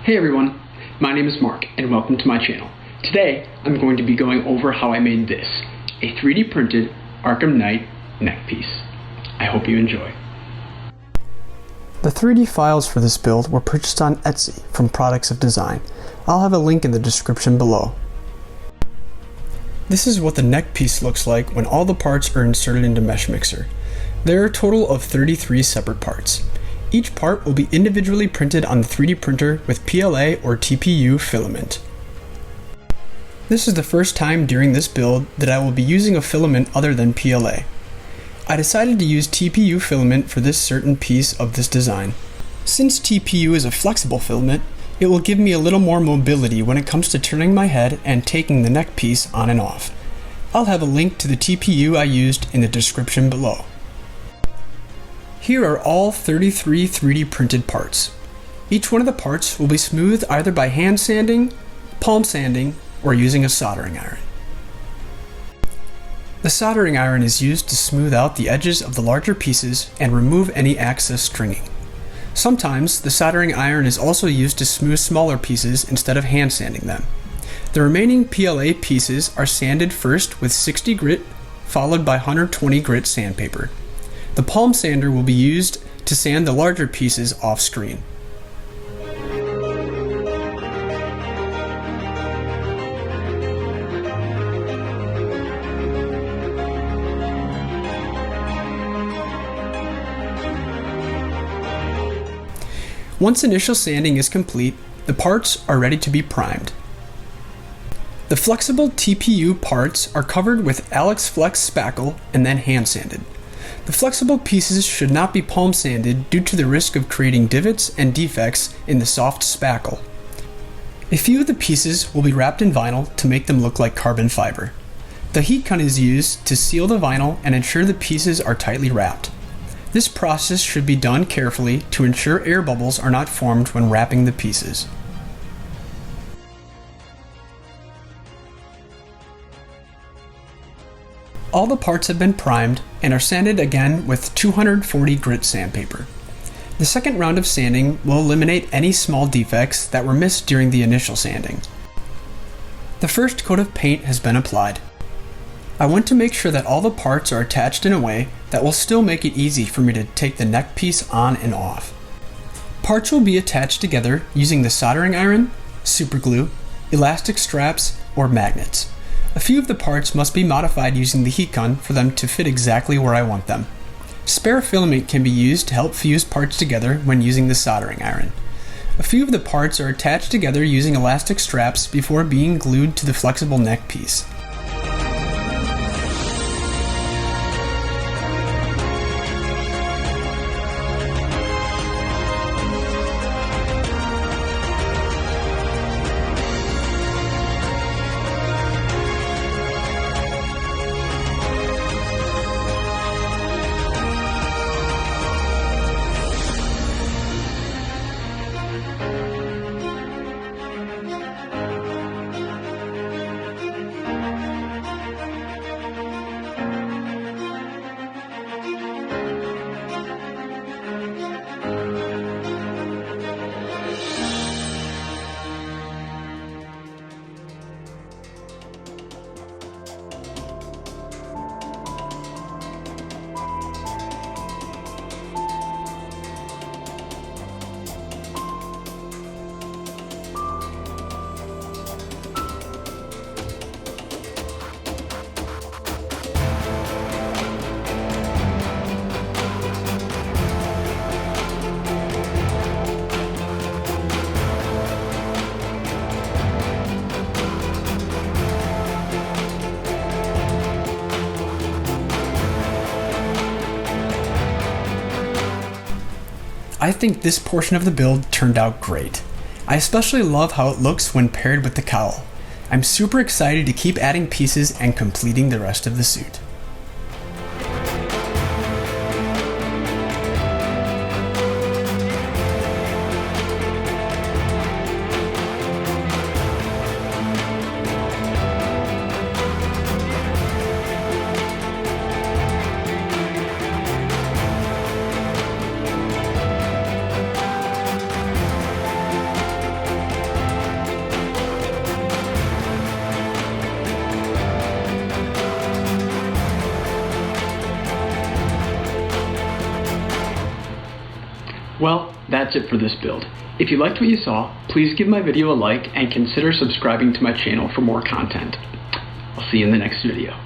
Hey everyone, my name is Mark and welcome to my channel. Today I'm going to be going over how I made this, a 3D printed Arkham Knight neck piece. I hope you enjoy. The 3D files for this build were purchased on Etsy from Products of Design. I'll have a link in the description below. This is what the neck piece looks like when all the parts are inserted into Mesh Mixer. There are a total of 33 separate parts. Each part will be individually printed on the 3D printer with PLA or TPU filament. This is the first time during this build that I will be using a filament other than PLA. I decided to use TPU filament for this certain piece of this design. Since TPU is a flexible filament, it will give me a little more mobility when it comes to turning my head and taking the neck piece on and off. I'll have a link to the TPU I used in the description below. Here are all 33 3D printed parts. Each one of the parts will be smoothed either by hand sanding, palm sanding, or using a soldering iron. The soldering iron is used to smooth out the edges of the larger pieces and remove any excess stringing. Sometimes the soldering iron is also used to smooth smaller pieces instead of hand sanding them. The remaining PLA pieces are sanded first with 60 grit, followed by 120 grit sandpaper. The palm sander will be used to sand the larger pieces off screen. Once initial sanding is complete, the parts are ready to be primed. The flexible TPU parts are covered with Alex Flex spackle and then hand sanded. The flexible pieces should not be palm sanded due to the risk of creating divots and defects in the soft spackle. A few of the pieces will be wrapped in vinyl to make them look like carbon fiber. The heat gun is used to seal the vinyl and ensure the pieces are tightly wrapped. This process should be done carefully to ensure air bubbles are not formed when wrapping the pieces. All the parts have been primed and are sanded again with 240 grit sandpaper. The second round of sanding will eliminate any small defects that were missed during the initial sanding. The first coat of paint has been applied. I want to make sure that all the parts are attached in a way that will still make it easy for me to take the neck piece on and off. Parts will be attached together using the soldering iron, super glue, elastic straps, or magnets. A few of the parts must be modified using the heat gun for them to fit exactly where I want them. Spare filament can be used to help fuse parts together when using the soldering iron. A few of the parts are attached together using elastic straps before being glued to the flexible neck piece. I think this portion of the build turned out great. I especially love how it looks when paired with the cowl. I'm super excited to keep adding pieces and completing the rest of the suit. Well, that's it for this build. If you liked what you saw, please give my video a like and consider subscribing to my channel for more content. I'll see you in the next video.